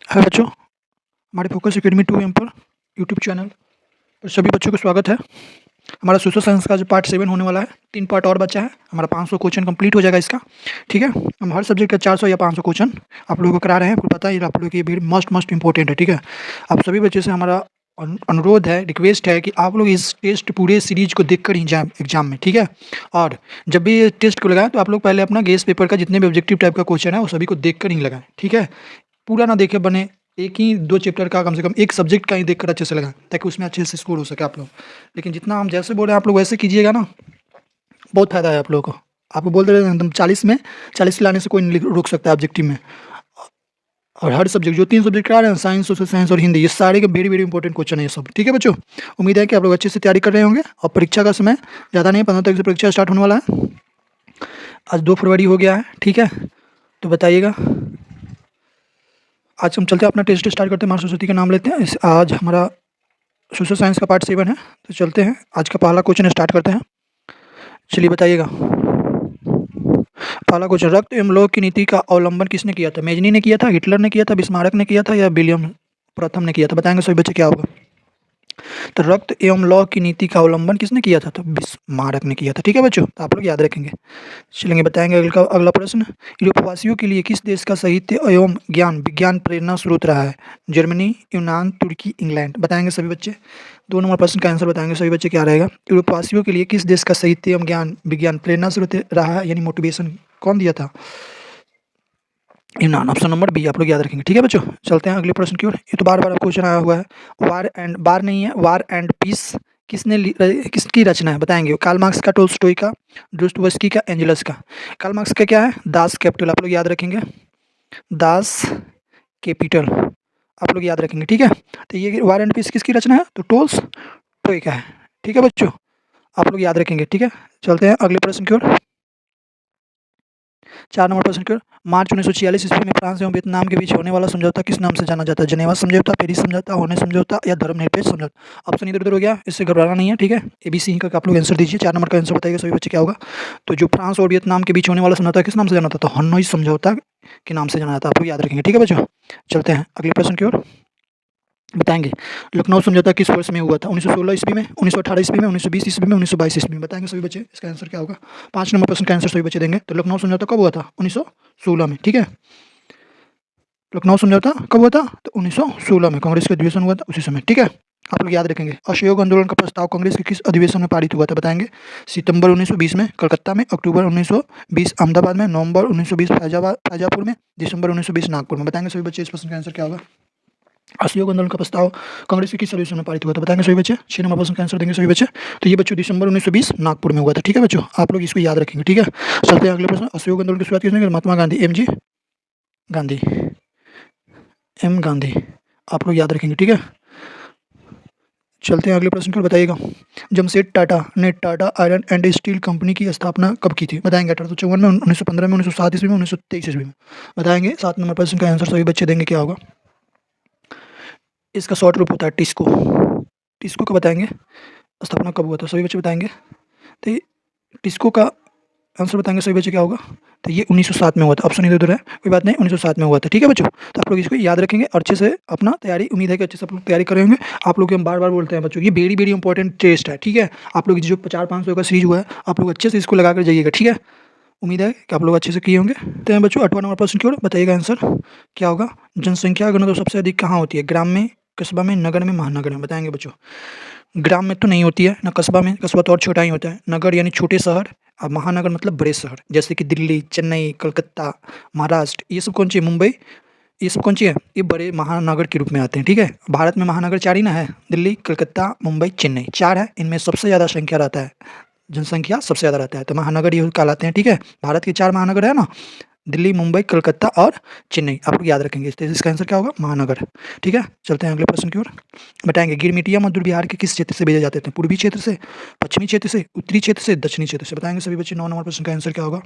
Hello बच्चों, हमारे focus academy 2M पर यूट्यूब चैनल पर सभी बच्चों का स्वागत है। हमारा सोशल साइंस का जो पार्ट 7 होने वाला है, 3 पार्ट और बचा है। हमारा 500 क्वेश्चन कंप्लीट हो जाएगा इसका। ठीक है, हम हर सब्जेक्ट का 400 या 500 क्वेश्चन आप लोगों को करा रहे हैं। आपको पता है आप लोगों की भीड़ मस्ट इंपॉर्टेंट है। ठीक है, आप सभी बच्चों से हमारा अनुरोध है, रिक्वेस्ट है कि आप लोग इस टेस्ट पूरे सीरीज को देखकर ही जाएं एग्जाम में। ठीक है, और जब भी ये टेस्ट को लगाएं तो आप लोग पहले अपना गेस पेपर का जितने भी ऑब्जेक्टिव टाइप का क्वेश्चन है वो सभी को देखकर ही लगाएं। ठीक है, पूरा ना देखे बने, एक ही 2 चैप्टर का कम से कम एक सब्जेक्ट का ही देखकर अच्छे से लगाएं ताकि उसमें अच्छे से स्कोर हो सके आप लोग। लेकिन जितना हम जैसे बोल रहे हैं आप लोग वैसे कीजिएगा ना, बहुत फ़ायदा है आप लोगों को। आपको बोल रहे हैं एकदम 40 में 40 लाने से कोई नहीं रोक सकता है ऑब्जेक्टिव में। और हर सब्जेक्ट जो 3 सब्जेक्ट आ रहे हैं, साइंस, सोशल साइंस और हिंदी, ये सारे के वेरी इंपॉर्टेंट क्वेश्चन है ये सब। ठीक है बच्चों, उम्मीद है कि आप लोग अच्छे से तैयारी कर रहे होंगे। और परीक्षा का समय ज़्यादा नहीं है, 15 तारीख से परीक्षा स्टार्ट होने वाला है। आज 2 फरवरी हो गया है। ठीक है, तो बताइएगा, आज हम चलते हैं अपना टेस्ट स्टार्ट करते हैं। माँ सरस्वती का नाम लेते हैं। आज हमारा सोशल साइंस का पार्ट 7 है, तो चलते हैं आज का पहला क्वेश्चन स्टार्ट करते हैं। चलिए बताइएगा, पहला क्वेश्चन, रक्त एवं लौह की नीति का अवलंबन किसने किया था? मेजनी ने किया था, हिटलर ने किया था, बिस्मार्क ने किया था, या विलियम प्रथम ने किया था? बताएंगे सभी बच्चे क्या होगा। तो रक्त एवं लौह की नीति का अवलंबन किसने किया था? तो बिस्मार्क ने किया था। ठीक है बच्चों, तो आप लोग याद रखेंगे। चलेंगे, बताएंगे अगला प्रश्न, यूरोपवासियों के लिए किस देश का साहित्य एवं ज्ञान विज्ञान प्रेरणा स्रोत रहा है? जर्मनी, यूनान, तुर्की, इंग्लैंड? बताएंगे सभी बच्चे। 2 नंबर प्रश्न का आंसर बताएंगे सभी बच्चे क्या रहेगा। यूरोपवासियों के लिए किस देश का साहित्य एवं ज्ञान विज्ञान प्रेरणा स्रोत रहा है, यानी मोटिवेशन कौन दिया था? यूनान। ऑप्शन नंबर बी आप लोग याद रखेंगे। ठीक है बच्चों, चलते हैं अगले प्रश्न की ओर। ये तो बार क्वेश्चन आया हुआ है। वार नहीं है, वार एंड पीस किसकी रचना है? बताएंगे। कार्ल मार्क्स का, टोल्स्टॉय का, दोस्तोयेव्स्की का, एंजेलस का? कार्ल मार्क्स का क्या है? दास कैपिटल, आप लोग याद रखेंगे। दास कैपिटल आप लोग याद रखेंगे। ठीक है, तो ये वार एंड पीस किसकी रचना है? तो टोल्स्टॉय का है। ठीक है बच्चों, आप लोग याद रखेंगे। ठीक है, चलते हैं अगले प्रश्न की ओर। 4 नंबर प्रश्न की ओर। मार्च 1946 ईस्वी में फ्रांस एवं वियतनाम के बीच होने वाला समझौता किस नाम से जाना जाता है? जनेवा समझौता, पेरिस समझौता, होने समझौता, या धर्मनिरपेक्ष समझौता? ऑप्शन इधर उधर हो गया, इससे घबराना नहीं है। ठीक है, ABC का आप लोग आंसर दीजिए। 4 नंबर का आंसर बताइएगा सभी बच्चे क्या होगा। तो जो फ्रांस और वियतनाम के बीच होने वाला समझौता किस नाम से जाना जाता है? हनोई समझौता के नाम से जाना जाता है। आप लोग याद रखेंगे। ठीक है बच्चों, चलते हैं अगले प्रश्न की ओर। बताएंगे, लखनऊ समझौता किस वर्ष में हुआ था? 1916 ईस्वी में, 1918 ईस्वी में, 1920 ईस्वी में, 1922 ईस्वी में? बताएंगे सभी बच्चे, इसका आंसर क्या होगा। 5 नंबर प्रश्न का आंसर सभी बच्चे देंगे। तो लखनऊ समझौता कब हुआ था? 1916 में। ठीक है, लखनऊ समझौता कब हुआ था? तो 1916 में। कांग्रेस का अधिवेशन हुआ था उसी समय। ठीक है, आप लोग याद रखेंगे। असहयोग आंदोलन का प्रस्ताव कांग्रेस के किस अधिवेशन में पारित हुआ था? बताएंगे। सितंबर 1920 में कलकत्ता में, अक्टूबर 1920 अहमदाबाद में, नवंबर 1920 फैजापुर में, दिसंबर 1920 नागपुर में? बताएंगे सभी बच्चे, इस प्रश्न का आंसर क्या होगा। असहयोग आंदोलन का प्रस्ताव कांग्रेस के किस अधिवेशन में पारित हुआ था? बताएंगे सभी बच्चे। 6 नंबर प्रश्न का आंसर देंगे सभी बच्चे। तो ये बच्चों दिसंबर 1920 नागपुर में हुआ था। ठीक है बच्चों, आप लोग इसको याद रखेंगे। ठीक है, चलते हैं अगले प्रश्न। असहयोग आंदोलन की शुरुआत किसने की? महात्मा गांधी, एम गांधी आप लोग याद रखेंगे। ठीक है, चलते हैं अगले प्रश्न को। बताइएगा, जमशेद टाटा ने Tata iron and steel company की स्थापना कब की थी? बताएंगे। 1854 में, 1915 में, 1907 ईस्वी में, 1923 ईस्वी में? बताएंगे। 7 नंबर प्रश्न का आंसर सभी बच्चे देंगे क्या होगा। इसका शॉर्ट रूप होता है टिस्को। टिस्को का बताएंगे स्थापना कब हुआ था, सभी बच्चे बताएंगे। तो ये टिस्को का आंसर बताएंगे सभी बच्चे क्या होगा। तो ये 1907 में हुआ था। ऑप्शन इधर उधर है, कोई बात नहीं, 1907 में हुआ था। ठीक है बच्चों, तो आप लोग इसको याद रखेंगे और अच्छे से अपना तैयारी, उम्मीद है कि अच्छे से आप लोग तैयारी करेंगे। आप लोग हम बार बोलते हैं बच्चों, ये वेरी इंपॉर्टेंट टेस्ट है। ठीक है, आप लोग जो 400-500 का सीरीज हुआ है, आप लोग अच्छे से इसको लगा कर जाइएगा। ठीक है, उम्मीद है कि आप लोग अच्छे से किए होंगे। तो हैं बच्चों 8वां नंबर प्रश्न की ओर। बताइएगा आंसर क्या होगा। जनसंख्या घनत्व सबसे अधिक कहाँ होती है? ग्राम में, कस्बा में, नगर में, महानगर में? बताएंगे बच्चों। ग्राम में तो नहीं होती है ना, कस्बा में, कस्बा तो और छोटा ही होता है। नगर यानी छोटे शहर, और महानगर मतलब बड़े शहर, जैसे कि दिल्ली, चेन्नई, कलकत्ता, महाराष्ट्र, ये सब कौन सी है? मुंबई, ये सब कौन सी है? ये बड़े महानगर के रूप में आते हैं। ठीक है, भारत में महानगर 4 ही ना है, दिल्ली, कलकत्ता, मुंबई, चेन्नई, 4 है। इनमें सबसे ज़्यादा संख्या रहता है, जनसंख्या सबसे ज़्यादा रहता है, तो महानगर ये कहलाते हैं। ठीक है, भारत के 4 महानगर है ना, दिल्ली, मुंबई, कलकत्ता और चेन्नई। आप लोग याद रखेंगे, इसका आंसर क्या होगा? महानगर। ठीक है, चलते हैं अगले प्रश्न की ओर। बताएंगे, गिरमिटिया मजदूर बिहार के किस क्षेत्र से भेजे जाते थे? पूर्वी क्षेत्र से, पश्चिमी क्षेत्र से, उत्तरी क्षेत्र से, दक्षिणी क्षेत्र से? बताएंगे सभी बच्चे। 9 नंबर प्रश्न का आंसर क्या होगा।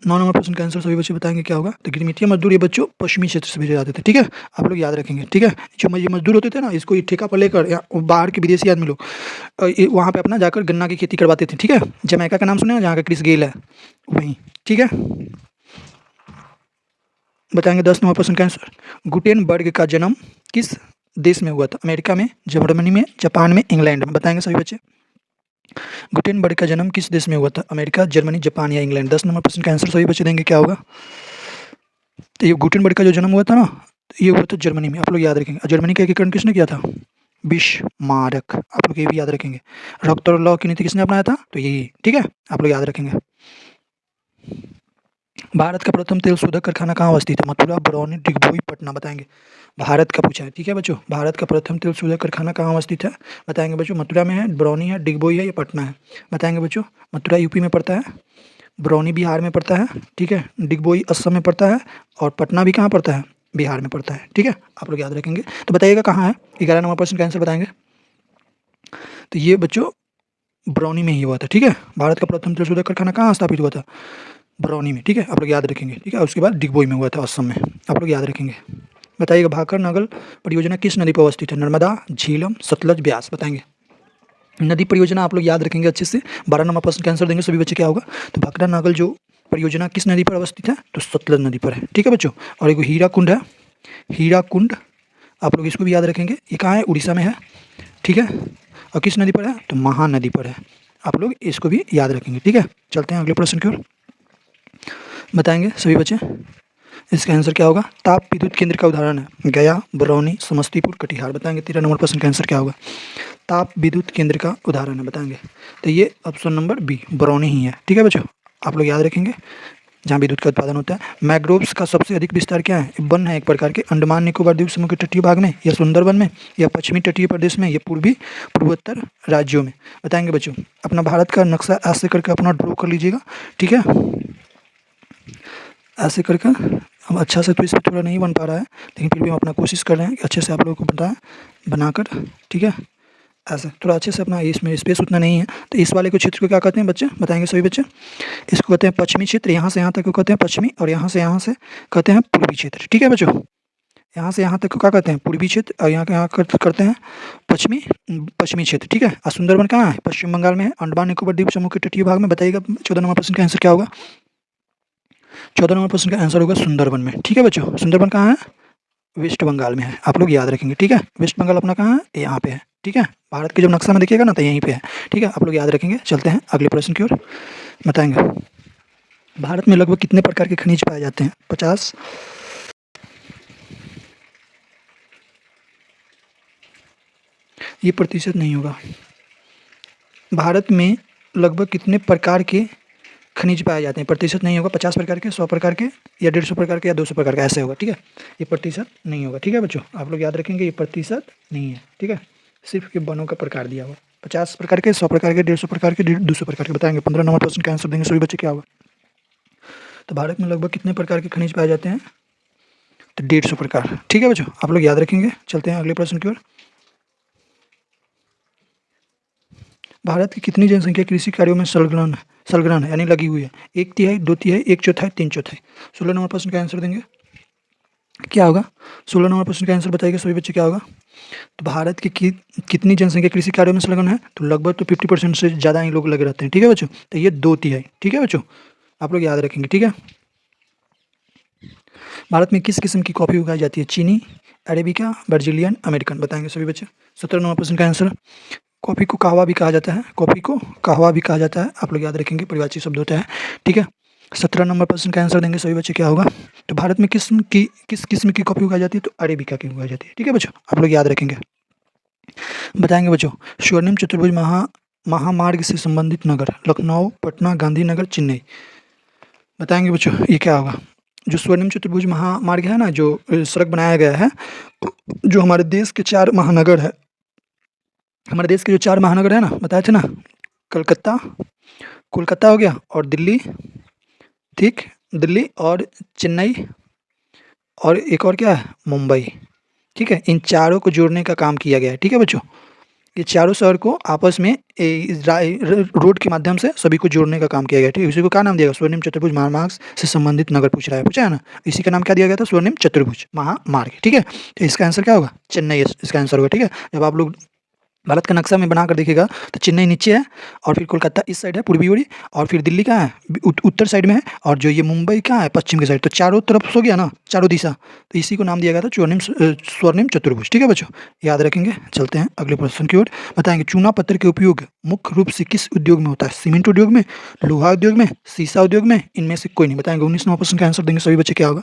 9 नंबर प्रश्न का आंसर सभी बच्चे बताएंगे क्या होगा। तो गिरमिटिया मजदूर ये बच्चों पश्चिमी क्षेत्र से भेजे जाते थे। ठीक है, आप लोग याद रखेंगे। ठीक है, जो ये मजदूर होते थे ना, इसको ठेका पर लेकर, या बाहर के विदेशी आदमी लोग वहाँ पे अपना जाकर गन्ना की खेती करवाते थे। ठीक है, जमैका का नाम सुने, जहाँ का क्रिस गेल है, वहीं। ठीक है, बताएंगे 10 नंबर प्रश्न का आंसर। गुटेनबर्ग का जन्म किस देश में हुआ था? अमेरिका में, जर्मनी में, जापान में, इंग्लैंड में? बताएंगे सभी बच्चे। गुटेनबर्ग का जन्म किस देश में हुआ था? अमेरिका, जर्मनी, जापान या इंग्लैंड? 10 नंबर प्रश्न का आंसर सभी बच्चे देंगे, क्या होगा? तो ये गुटेनबर्ग का जो जन्म हुआ था ना, ये हुआ था जर्मनी में, आप लोग याद रखेंगे। जर्मनी का एकीकरण किसने किया था? बिस्मार्क। आप लोग ये भी याद रखेंगे। रक्त और लौ की नीति किसने अपनाया था? तो यही, ठीक है, आप लोग याद रखेंगे। भारत का प्रथम तेल शोधक कारखाना कहाँ अवस्थित है? मथुरा, बरौनी, डिगबोई, पटना? बताएंगे। भारत का पूछा है, ठीक है बच्चों। भारत का प्रथम तेल शोधक कारखाना कहाँ अवस्थित है? बताएंगे बच्चों। मथुरा में है, बरौनी है, डिगबोई है या पटना है? बताएंगे बच्चों। मथुरा यूपी में पड़ता है, बरौनी बिहार में पड़ता है, ठीक है, डिगबोई असम में पड़ता है, और पटना भी कहाँ पड़ता है? बिहार में पड़ता है, ठीक है, आप लोग याद रखेंगे। तो बताइएगा कहाँ है? 11 नंबर प्रश्न का आंसर बताएंगे। तो ये बच्चों बरौनी में ही हुआ था, ठीक है। भारत का प्रथम तेल शोधक कारखाना कहाँ स्थापित हुआ था? बरौनी में, ठीक है, आप लोग याद रखेंगे, ठीक है। उसके बाद डिगबोई में हुआ था, असम में, आप लोग याद रखेंगे। बताइएगा भाखर नगर परियोजना किस नदी पर अवस्थित है? नर्मदा, झीलम, सतलज, ब्यास? बताएंगे। नदी परियोजना आप लोग याद रखेंगे अच्छे से। 12 नंबर प्रश्न का आंसर देंगे सभी बच्चे, क्या होगा? तो भाखरा नागल जो परियोजना किस नदी पर अवस्थित है? तो सतलज नदी पर है, ठीक है बच्चों। और एक हीरा कुंड है, हीरा कुंड, आप लोग इसको भी याद रखेंगे। ये कहाँ है? उड़ीसा में है, ठीक है। और किस नदी पर है? तो महानदी पर है, आप लोग इसको भी याद रखेंगे, ठीक है। चलते हैं अगले प्रश्न की ओर। बताएंगे सभी बच्चे, इसका आंसर क्या होगा? ताप विद्युत केंद्र का उदाहरण है गया, बरौनी, समस्तीपुर, कटिहार? बताएंगे। 13 नंबर प्रश्न का आंसर क्या होगा? ताप विद्युत केंद्र का उदाहरण है, बताएंगे। तो ये ऑप्शन नंबर बी, बरौनी ही है, ठीक है बच्चों, आप लोग याद रखेंगे, जहाँ विद्युत का उत्पादन होता है। मैग्रोव्स का सबसे अधिक विस्तार क्या है? वन है एक प्रकार के, अंडमान निकोबार द्वीप समूह के तटीय भाग में, या सुंदरबन में, या पश्चिमी तटीय प्रदेश में, या पूर्वोत्तर राज्यों में? बताएंगे बच्चों। अपना भारत का नक्शा ऐसे करके अपना ड्रॉ कर लीजिएगा, ठीक है, ऐसे करके। अब अच्छा से तो इस पर थोड़ा नहीं बन पा रहा है, लेकिन फिर भी हम अपना कोशिश कर रहे हैं कि अच्छे से आप लोगों को बताएं बनाकर, ठीक है। ऐसे थोड़ा अच्छे से अपना, इसमें स्पेस उतना नहीं है, तो इस वाले को क्षेत्र को क्या कहते हैं बच्चे? बताएंगे सभी बच्चे। इसको कहते हैं पश्चिमी क्षेत्र, यहाँ से यहाँ तक को कहते हैं पश्चिमी, और यहाँ से कहते हैं पूर्वी क्षेत्र, ठीक है बच्चों। यहाँ से यहाँ तक को क्या कहते हैं? पूर्वी क्षेत्र, और यहाँ करते हैं पश्चिमी क्षेत्र, ठीक है। और सुंदरबन कहाँ है? पश्चिम बंगाल में है, अंडमान निकोबार द्वीप समूह के तटीय भाग में। बताइएगा 14 नंबर प्रश्न का आंसर क्या होगा? 14 नंबर प्रश्न का आंसर होगा सुंदरबन में, ठीक है बच्चों। सुंदरबन कहाँ है? वेस्ट बंगाल में है, आप लोग याद रखेंगे, ठीक है। वेस्ट बंगाल अपना कहाँ है? यहाँ पे है, ठीक है। भारत के जब नक्शा में देखिएगा ना, तो यहीं पे है, ठीक है, आप लोग याद रखेंगे। चलते हैं अगले प्रश्न की ओर। बताएंगे भारत में लगभग कितने प्रकार के खनिज पाए जाते हैं? 50। ये प्रतिशत नहीं होगा। भारत में लगभग कितने प्रकार के खनिज पाए जाते हैं? प्रतिशत नहीं होगा। 50 प्रकार के, 100 प्रकार के, या 150 प्रकार के, या 200 प्रकार के, ऐसे होगा, ठीक है। ये प्रतिशत नहीं होगा, ठीक है बच्चों, आप लोग याद रखेंगे, ये प्रतिशत नहीं है, ठीक है। सिर्फ ये वनों का प्रकार दिया हुआ। 50 प्रकार के, 100 प्रकार के, 150 प्रकार के, 200 प्रकार के? बताएंगे। 15 नंबर प्रश्न का आंसर देंगे सभी बच्चे, क्या होगा? तो भारत में लगभग कितने प्रकार के खनिज पाए जाते हैं? तो 150 प्रकार, ठीक है बच्चों, आप लोग याद रखेंगे। चलते हैं अगले प्रश्न की ओर। भारत की कितनी जनसंख्या कृषि कार्यों में संलग्न है, यानी लगी हुई है? 1/3, 2/3, 1/4, 3/4? 16 नंबर प्रश्न का आंसर देंगे, क्या होगा? 16 नंबर प्रश्न का आंसर बताइएगा सभी बच्चे, क्या होगा? तो भारत की कितनी जनसंख्या कृषि कार्यों में संलग्न है? तो लगभग तो 50% से ज़्यादा ही लोग लगे रहते हैं, ठीक है बच्चों। तो ये 2/3, ठीक है बच्चों, आप लोग याद रखेंगे, ठीक है। भारत में किस किस्म की कॉफ़ी उगाई जाती है? चीनी, अरेबिका, ब्राजीलियन, अमेरिकन? बताएंगे सभी बच्चे। 17 नंबर प्रश्न का आंसर। कॉफ़ी को कहवा भी कहा जाता है, कॉफ़ी को कहवा भी कहा जाता है, आप लोग याद रखेंगे, परिवाची शब्द होता है, ठीक है। 17 नंबर प्रश्न का आंसर देंगे सभी बच्चे, क्या होगा? तो भारत में किस किस्म की कॉफ़ी उगाई जाती है? तो अरेबिका की उगाई जाती है, ठीक है बच्चों, आप लोग याद रखेंगे। बताएंगे बच्चों। स्वर्णिम चतुर्भुज महामार्ग से संबंधित नगर? लखनऊ, पटना, गांधीनगर, चेन्नई? बताएंगे बच्चों, ये क्या होगा? जो स्वर्णिम चतुर्भुज महामार्ग है ना, जो सड़क बनाया गया है, जो हमारे देश के 4 महानगर है, हमारे देश के जो 4 महानगर है ना, बताए थे ना, कोलकाता हो गया, और दिल्ली, ठीक, दिल्ली और चेन्नई, और एक और क्या है? मुंबई, ठीक है। इन चारों को जोड़ने का काम किया गया है, ठीक है बच्चों। ये चारों शहर को आपस में रोड के माध्यम से सभी को जोड़ने का काम किया गया है, ठीक है। इसी को क्या नाम दिया गया? स्वर्णिम चतुर्भुज महामार्ग से संबंधित नगर पूछा है ना, इसी का नाम क्या दिया गया था? स्वर्णिम चतुर्भुज महामार्ग, ठीक है। तो इसका आंसर क्या होगा? चेन्नई इसका आंसर होगा, ठीक है। जब आप लोग भारत का नक्शा में बनाकर देखिएगा तो चेन्नई नीचे है और फिर कोलकाता इस साइड है पूर्वी ओर, और फिर दिल्ली कहाँ है उत्तर साइड में है, और जो ये मुंबई कहाँ है पश्चिम की साइड। तो चारों तरफ हो गया ना, चारों दिशा। तो इसी को नाम दिया गया था स्वर्णिम चतुर्भुज। ठीक है बच्चों, याद रखेंगे। चलते हैं अगले प्रश्न की ओर। बताएंगे चूना पत्थर के उपयोग मुख्य रूप से किस उद्योग में होता है? सीमेंट उद्योग में, लोहा उद्योग में, शीशा उद्योग में, इनमें से कोई नहीं। बताएंगे 19 नंबर प्रश्न का आंसर देंगे सभी बच्चे, क्या होगा?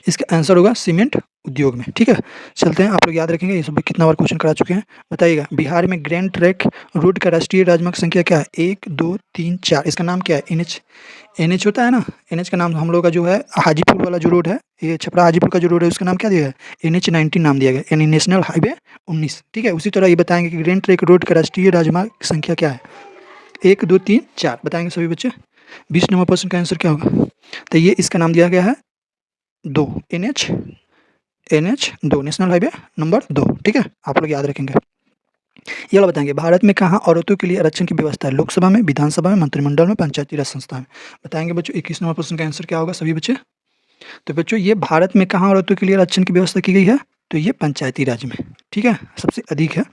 इसका आंसर होगा सीमेंट उद्योग में। ठीक है, चलते हैं। आप लोग याद रखेंगे, ये सब कितना बार क्वेश्चन करा चुके हैं। बताइएगा बिहार में ग्रैंड ट्रैक रोड का राष्ट्रीय राजमार्ग संख्या क्या है? 1 2 3 4। इसका नाम क्या है? एनएच। एनएच होता है ना, एनएच का नाम हम लोग का जो है हाजीपुर वाला जो रोड है, ये छपरा हाजीपुर का जो रोड है उसका नाम क्या दिया है? NH-19 नाम दिया गया, यानी नेशनल हाईवे 19। ठीक है, उसी तरह ये बताएंगे कि ग्रैंड ट्रैक रोड का राष्ट्रीय राजमार्ग संख्या क्या है? 1 2 3 4 बताएंगे सभी बच्चे। 20 नंबर प्रश्न का आंसर क्या होगा? तो ये इसका नाम दिया गया है 2, NH 2, नेशनल हाईवे नंबर 2। ठीक है, आप लोग याद रखेंगे। ये वाला बताएंगे भारत में कहाँ औरतों के लिए आरक्षण की व्यवस्था है? लोकसभा में, विधानसभा में, मंत्रिमंडल में, पंचायती राज संस्था में। बताएंगे बच्चों। 21 नंबर प्रश्न का आंसर क्या होगा सभी बच्चे? तो बच्चों ये भारत में कहाँ औरतों के लिए आरक्षण की व्यवस्था की गई है? तो ये पंचायती राज में। ठीक है, सबसे अधिक है।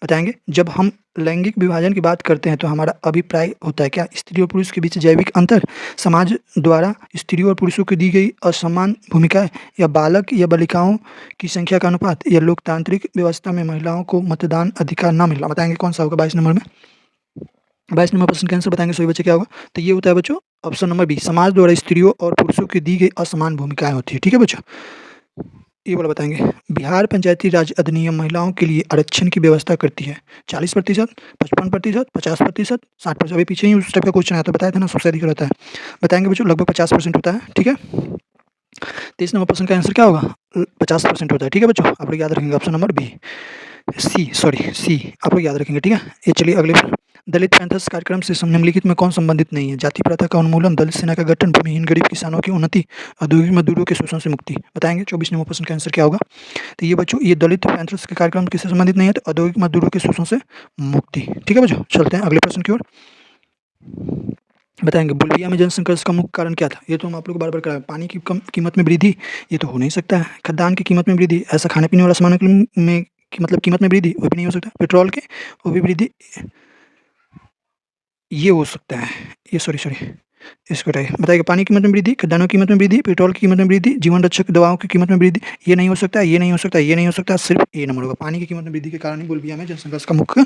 बताएंगे जब हम लैंगिक विभाजन की बात करते हैं तो हमारा अभिप्राय होता है क्या? स्त्री और पुरुष के बीच जैविक अंतर, समाज द्वारा स्त्रियों और पुरुषों को दी गई असमान भूमिकाएं, या बालक या बालिकाओं की संख्या का अनुपात, या लोकतांत्रिक व्यवस्था में महिलाओं को मतदान अधिकार न मिलना। बताएंगे कौन सा होगा 22 नंबर में? 22 नंबर प्रश्न का आंसर बताएंगे सभी बच्चे, क्या होगा? तो ये होता है बच्चों ऑप्शन नंबर बी, समाज द्वारा स्त्रियों और पुरुषों की दी गई असमान भूमिकाएं होती है। ठीक है बच्चों, ये वाला बताएंगे बिहार पंचायती राज अधिनियम महिलाओं के लिए आरक्षण की व्यवस्था करती है 40%, 55%, 50%, 60%। अभी पीछे ही उस टाइप का क्वेश्चन आया था, बताया था ना, सबसे अधिक रहता है। बताएंगे बच्चों लगभग 50% होता है। ठीक है, 23 नंबर प्रश्न का आंसर क्या होगा? 50% होता है। ठीक है बच्चों, आप लोग याद रखेंगे ऑप्शन नंबर बी, सी आप लोग याद रखेंगे। ठीक है, ये चलिए अगले पर। दलित पैंथर्स कार्यक्रम से निम्नलिखित में कौन संबंधित नहीं है? जाति प्रथा का उन्मूलन, दलित सेना का गठन, भूमिहीन गरीब किसानों की उन्नति, औद्योगिक मजदूरों के शोषण से मुक्ति। बताएंगे 24 नंबर प्रश्न का आंसर क्या होगा? तो ये बच्चों ये दलित पैंथर्स के कार्यक्रम किससे संबंधित नहीं है? तो औद्योगिक मजदूरों के शोषण से मुक्ति। ठीक है बच्चों, चलते हैं अगले प्रश्न की ओर। बताएंगे बुल्बिया में जनसंघर्ष का मुख्य कारण क्या था? ये तो हम आप लोग को बार बार कराए। पानी की कम कीमत में वृद्धि, ये तो हो नहीं सकता है। खाद्यान्न की कीमत में वृद्धि, ऐसा खाने पीने वाला सामानों में की मतलब कीमत में वृद्धि, वो भी नहीं हो सकता। पेट्रोल के वो भी वृद्धि, ये हो सकता है। ये सॉरी इसको हटाइए। बताइए पानी की कीमत में वृद्धि, खाद्यान्नों की कीमत में वृद्धि, पेट्रोल की कीमत में वृद्धि, जीवन रक्षक दवाओं की कीमत में वृद्धि, ये नहीं हो सकता, ये नहीं हो सकता, ये नहीं हो सकता। सिर्फ ए नंबर होगा, पानी की कीमत में वृद्धि के कारण ही बुल्बिया में जनसंघर्ष का मुख्य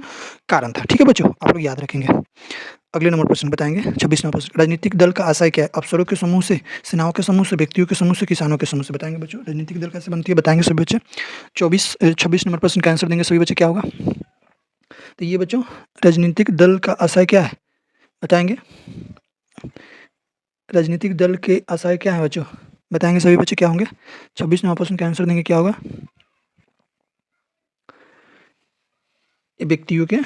कारण था। ठीक है बच्चों, आप लोग याद रखेंगे। अगले नंबर प्रश्न बताएंगे 26 नंबर प्रश्न। राजनीतिक दल का आशय क्या है? अफसरों के समूह से, सेनाओं के समूह से, व्यक्तियों के समूह से, किसानों के समूह से। बताएंगे बच्चों राजनीतिक दल कैसे बनती है? बताएंगे सभी बच्चे। 26 नंबर प्रश्न का आंसर देंगे सभी बच्चे, क्या होगा? तो ये बच्चों राजनीतिक दल का आशय क्या है? बताएंगे राजनीतिक दल के आशय क्या है बच्चों? बताएंगे सभी बच्चे, क्या होंगे? 26 नंबर प्रश्न का आंसर देंगे, क्या होगा? व्यक्तियों के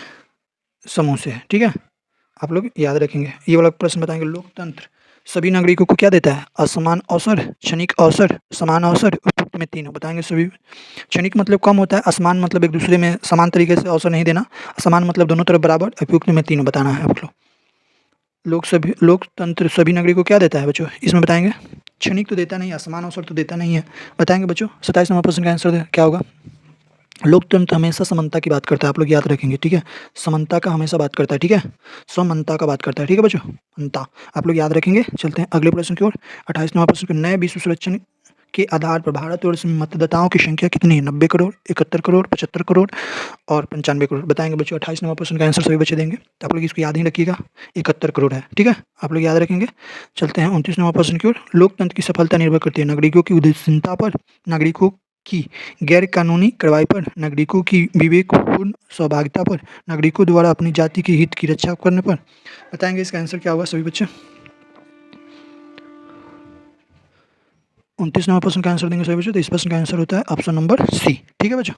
समूह से है। ठीक है, आप लोग याद रखेंगे। ये वाला प्रश्न बताएंगे लोकतंत्र सभी नागरिकों को क्या देता है? असमान अवसर, क्षणिक अवसर, समान अवसर, उपयुक्त में तीनों। बताएंगे सभी। क्षणिक मतलब कम होता है, असमान मतलब एक दूसरे में समान तरीके से अवसर नहीं देना, असमान मतलब दोनों तरफ बराबर, उपयुक्त में तीनों बताना है आप लोग। लोकतंत्र सभी नागरिकों को क्या देता है बच्चों? इसमें बताएंगे क्षणिक तो देता नहीं, असमान अवसर तो देता नहीं है। बताएंगे बच्चों 27 नंबर प्रश्न का आंसर क्या होगा? लोकतंत्र हमेशा समानता की बात करता है, आप लोग याद रखेंगे। ठीक है, समानता का हमेशा बात करता है। ठीक है, समानता का बात करता है। ठीक है बच्चों, अंता आप लोग याद रखेंगे। चलते हैं अगले प्रश्न की ओर। 28 नंबर प्रश्न। नए विश्व संरक्षण के आधार पर भारतवर्ष में मतदाताओं की संख्या कितनी है? 90 करोड़, 71 करोड़, 75 करोड़ और 95 करोड़। बताएंगे बच्चों 28 नंबर प्रश्न का आंसर सभी बच्चे देंगे, तो आप लोग इसको याद ही रखिएगा, 71 करोड़ है। ठीक है, आप लोग याद रखेंगे। चलते हैं 29 नंबर प्रश्न की ओर। लोकतंत्र की सफलता निर्भर करती है नागरिकों की उदासीनता पर, नागरिकों की गैर कानूनी कार्रवाई पर, नागरिकों की विवेकपूर्ण सहभागिता पर, नागरिकों द्वारा अपनी जाति के हित की रक्षा करने पर। बताएंगे इसका आंसर क्या होगा सभी बच्चे? 29 नंबर प्रश्न का आंसर देंगे सभी बच्चे, तो इस प्रश्न का आंसर होता है ऑप्शन नंबर सी। ठीक है बच्चों,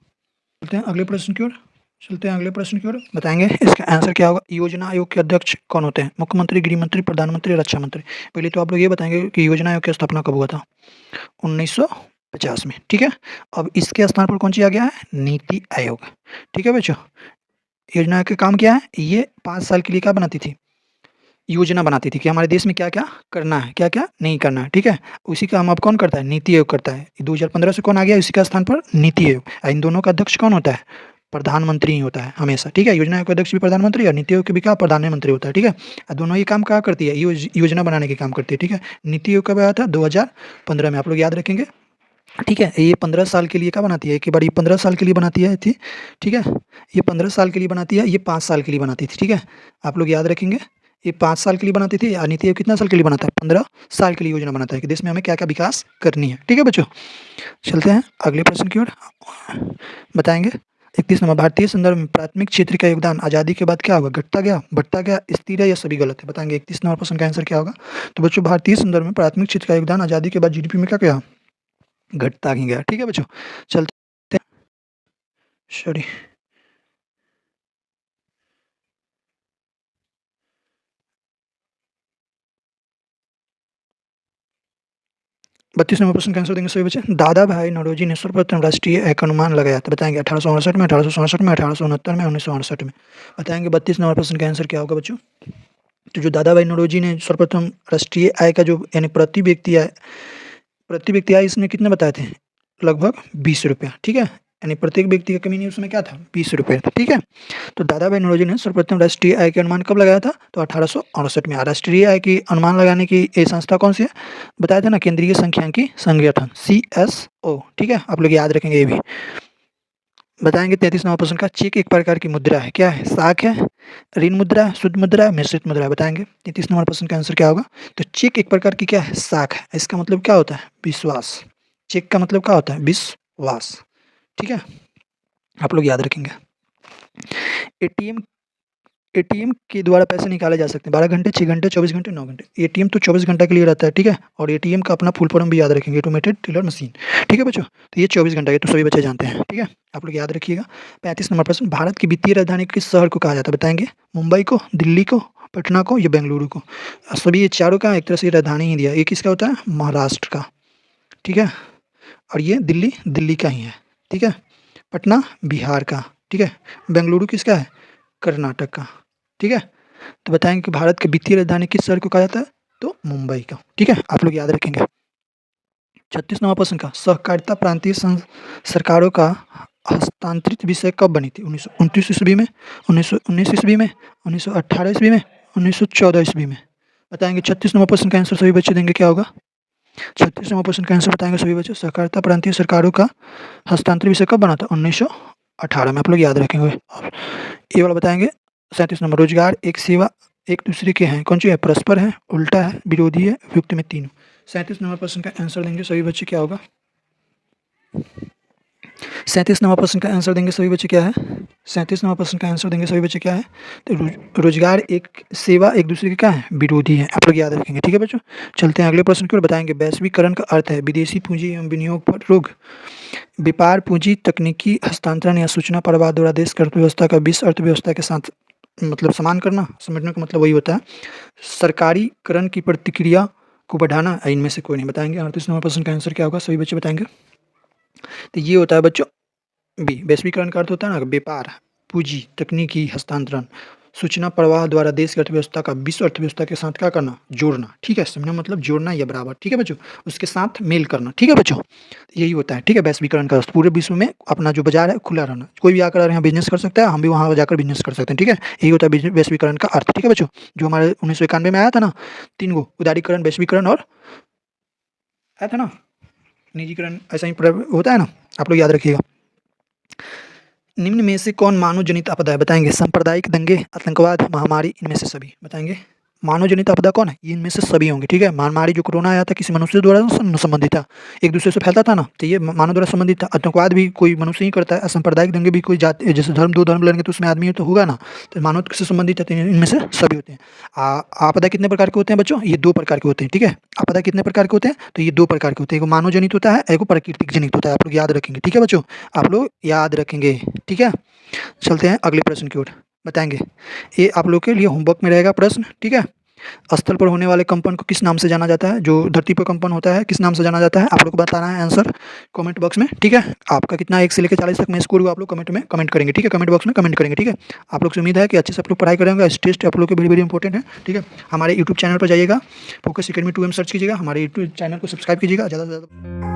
चलते हैं अगले प्रश्न की ओर। बताएंगे इसका आंसर क्या होगा? योजना आयोग के अध्यक्ष कौन होते हैं? मुख्यमंत्री, गृह मंत्री, प्रधानमंत्री, रक्षा मंत्री। पहले तो आप लोग ये बताएंगे कि योजना आयोग की स्थापना कब हुआ था? 1950 में। ठीक है, अब इसके स्थान पर कौन सी आ गया है? नीति आयोग। ठीक है बच्चों, योजना का काम क्या है? ये 5 साल के लिए क्या बनाती थी? योजना बनाती थी कि हमारे देश में क्या क्या करना है, क्या क्या नहीं करना है। ठीक है, उसी का हम अब कौन करता है? नीति आयोग करता है। 2015 से कौन आ गया इसी का स्थान पर? नीति आयोग। इन दोनों का अध्यक्ष कौन होता है? प्रधानमंत्री ही होता है हमेशा, ठीक है। योजना आयोग का अध्यक्ष भी प्रधानमंत्री और नीति आयोग के भी क्या प्रधानमंत्री होता है, ठीक है। दोनों ही काम क्या करती है, योजना बनाने के काम करती है, ठीक है। नीति आयोग कब आया था, 2015 में, आप लोग याद रखेंगे, ठीक है। ये 15 साल के लिए क्या बनाती है, एक बार ये 15 साल के लिए बनाती है थी, ठीक है। ये 15 साल के लिए बनाती है, ये 5 साल के लिए बनाती थी, ठीक है। आप लोग याद रखेंगे, ये 5 साल के लिए बनाती थी, और नीति आयोग कितना साल के लिए बनाता है, 15 साल के लिए योजना बनाता है कि देश में हमें क्या क्या विकास करनी है, ठीक है बच्चों। चलते हैं अगले प्रश्न की ओर, बताएंगे 31 नंबर, भारतीय संदर्भ में प्राथमिक क्षेत्र का योगदान आज़ादी के बाद क्या होगा, घटता गया, बढ़ता गया, स्थिर है या सभी गलत है, बताएंगे 31 नंबर प्रश्न का आंसर क्या होगा। तो बच्चों भारतीय संदर्भ में प्राथमिक क्षेत्र का योगदान आज़ादी के बाद जीडीपी में क्या गया, घटता ही गया, ठीक है बच्चों। चलते हैं, सॉरी 32 नंबर प्रश्न का आंसर देंगे सभी बच्चे। दादा भाई नौरोजी ने सर्वप्रथम राष्ट्रीय आय का अनुमान लगाया था, बताएंगे 1868 में, 1867 में, 1869 में, 1968 में, बताएंगे 32 नंबर प्रश्न का आंसर क्या होगा बच्चों। तो जो दादा भाई नौरोजी ने सर्वप्रथम राष्ट्रीय आय का जो यानी प्रति व्यक्ति आय इसने कितने बताए थे, लगभग 20 रुपया, ठीक है। यानी प्रत्येक व्यक्ति का कमी नहीं उसमें क्या था, 20 रुपये था, ठीक है। तो दादा भाई नौरोजी ने सर्वप्रथम राष्ट्रीय आय के अनुमान कब लगाया था, तो 1868 में। राष्ट्रीय आय की अनुमान लगाने की ये संस्था कौन सी है, बताया था ना, केंद्रीय सांख्यिकी संगठन, CSO, ठीक है। आप लोग याद रखेंगे ये भी। बताएंगे 33 नंबर प्रश्न का, चेक एक प्रकार की मुद्रा है, क्या है, साख है, ऋण मुद्रा है, शुद्ध मुद्रा है, मिश्रित मुद्रा है, बताएंगे 33 नंबर प्रश्न का आंसर क्या होगा। तो चेक एक प्रकार की क्या है, साख है, इसका मतलब क्या होता है, विश्वास। चेक का मतलब क्या होता है, विश्वास, ठीक है। आप लोग याद रखेंगे। एटीएम एटीएम के द्वारा पैसे निकाले जा सकते हैं 12 घंटे, 6 घंटे, 24 घंटे, 9 घंटे। एटीएम तो 24 घंटे के लिए रहता है, ठीक है। और एटीएम का अपना फुल फॉर्म भी याद रखेंगे, ऑटोमेटेड टेलर मशीन, ठीक है बच्चों। तो ये 24 घंटा, ये तो सभी बच्चे जानते हैं, ठीक है। आप लोग याद रखिएगा। 35 नंबर प्रश्न, भारत की वित्तीय राजधानी किस शहर को कहा जाता है, बताएंगे मुंबई को, दिल्ली को, पटना को या बेंगलुरु को। सभी ये चारों का एक तरह से राजधानी ही दिया, ये किसका होता है, महाराष्ट्र का, ठीक है। और ये दिल्ली का ही है, ठीक है। पटना बिहार का, ठीक है। बेंगलुरु किसका है, कर्नाटक का, ठीक है। तो बताएंगे कि भारत की वित्तीय राजधानी किस शहर को कहा जाता है, तो मुंबई का, ठीक है। आप लोग याद रखेंगे। 36 नंबर प्रश्न का, सहकारिता प्रांतीय सरकारों का हस्तांतरित विषय कब बनी थी, 1929 ईस्वी में, 1919 ईस्वी में, 1918 ईस्वी में, 1914 ईस्वी में, बताएंगे। 36 नंबर प्रश्न का आंसर सभी बच्चे देंगे, क्या होगा। 36 नंबर प्रश्न का आंसर बताएंगे सभी बच्चे, सहकारिता प्रांतीय सरकारों का हस्तांतरित विषय कब बना था, 1918 में, आप लोग याद रखेंगे। ये वाला बताएंगे। 37 नंबर, रोजगार एक सेवा एक दूसरे के हैं, कौन सी है, परस्पर है, उल्टा है, विरोधी है, उपयुक्त में तीनों। 37 नंबर प्रश्न का आंसर देंगे सभी बच्चे, क्या होगा। 37 नंबर प्रश्न का आंसर देंगे सभी बच्चे, क्या है। 37 नंबर प्रश्न का आंसर देंगे सभी बच्चे, क्या है। तो रोजगार एक सेवा एक दूसरे के क्या है, विरोधी है, आप लोग याद रखेंगे, ठीक है बच्चों। चलते हैं अगले प्रश्न की ओर, बताएंगे वैश्वीकरण का अर्थ है विदेशी पूंजी एवं विनियोग पर रोक, व्यापार पूंजी, तकनीकी हस्तांतरण या सूचना प्रवाह द्वारा देश की अर्थव्यवस्था का विश्व अर्थव्यवस्था के साथ मतलब समान करना, समेटने का मतलब वही होता है। सरकारीकरण की प्रतिक्रिया को बढ़ाना, इनमें से कोई नहीं, बताएंगे। 38 नंबर प्रश्न का आंसर क्या होगा, सभी बच्चे बताएंगे। तो ये होता है बच्चों बी, वैश्वीकरण का अर्थ होता है ना, व्यापार पूंजी, तकनीकी हस्तांतरण, सूचना प्रवाह द्वारा देश की अर्थव्यवस्था का विश्व अर्थव्यवस्था के साथ क्या करना, जोड़ना, ठीक है। समझना मतलब जोड़ना या बराबर, ठीक है बच्चों, उसके साथ मेल करना, ठीक है बच्चों। यही होता है, ठीक है, वैश्वीकरण का अर्थ पूरे विश्व में अपना जो बाजार है खुला रहना, कोई भी आकर यहाँ बिजनेस कर सकता है, हम भी वहाँ जाकर बिजनेस कर सकते हैं, ठीक है। यही होता है वैश्वीकरण का अर्थ, ठीक है बच्चों। जो हमारे 1991 में आया था ना, 3 गो, उदारीकरण, वैश्वीकरण और आया था ना निजीकरण, ऐसा ही होता है ना, आप लोग याद रखिएगा। निम्न में से कौन मानव जनित आपदा है, बताएंगे। सांप्रदायिक दंगे, आतंकवाद, महामारी, इनमें से सभी, बताएंगे। मानव जनित आपदा कौन है, ये इनमें से सभी होंगे, ठीक है। महामारी जो कोरोना आया था किसी मनुष्य द्वारा संबंधित था, एक दूसरे से फैलता था ना, तो ये मानव द्वारा संबंधित था। आतंकवाद भी कोई मनुष्य ही करता है, सांप्रदायिक दंगे भी कोई जाति, जैसे दो धर्म लड़ेंगे तो उसमें आदमी तो होगा ना, तो मानव से संबंधित है, इनमें से सभी होते हैं। आपदा कितने प्रकार के होते हैं बच्चों, ये 2 प्रकार के होते हैं, ठीक है। आपदा कितने प्रकार के होते हैं, तो ये 2 प्रकार के होते हैं, एक मानव जनित होता है, एक प्राकृतिक जनित होता है, आप लोग याद रखेंगे, ठीक है बच्चों, आप लोग याद रखेंगे, ठीक है। चलते हैं अगले प्रश्न की ओर, बताएंगे। ये आप लोग के लिए होमवर्क में रहेगा प्रश्न, ठीक है। स्थल पर होने वाले कंपन को किस नाम से जाना जाता है, जो धरती पर कंपन होता है किस नाम से जाना जाता है, आप लोग को बताना है आंसर कमेंट बॉक्स में, ठीक है। आपका कितना 1 से लेकर 40 तक मैं स्कोर हुआ आप लोग कमेंट में कमेंट करेंगे, ठीक है, कमेंट बॉक्स में कमेंट करेंगे, ठीक है। आप लोग से उम्मीद है कि अच्छे से आप लोग पढ़ाई करेंगे, इस टेस्ट आप लोग के वेरी वेरी इंपॉर्टेंट है, ठीक है। हमारे यूट्यूब चैनल पर जाइएगा, फोकस एकेडमी 2M सर्च कीजिएगा, हमारे यूट्यूब चैनल को सब्सक्राइब कीजिएगा ज़्यादा से ज़्यादा।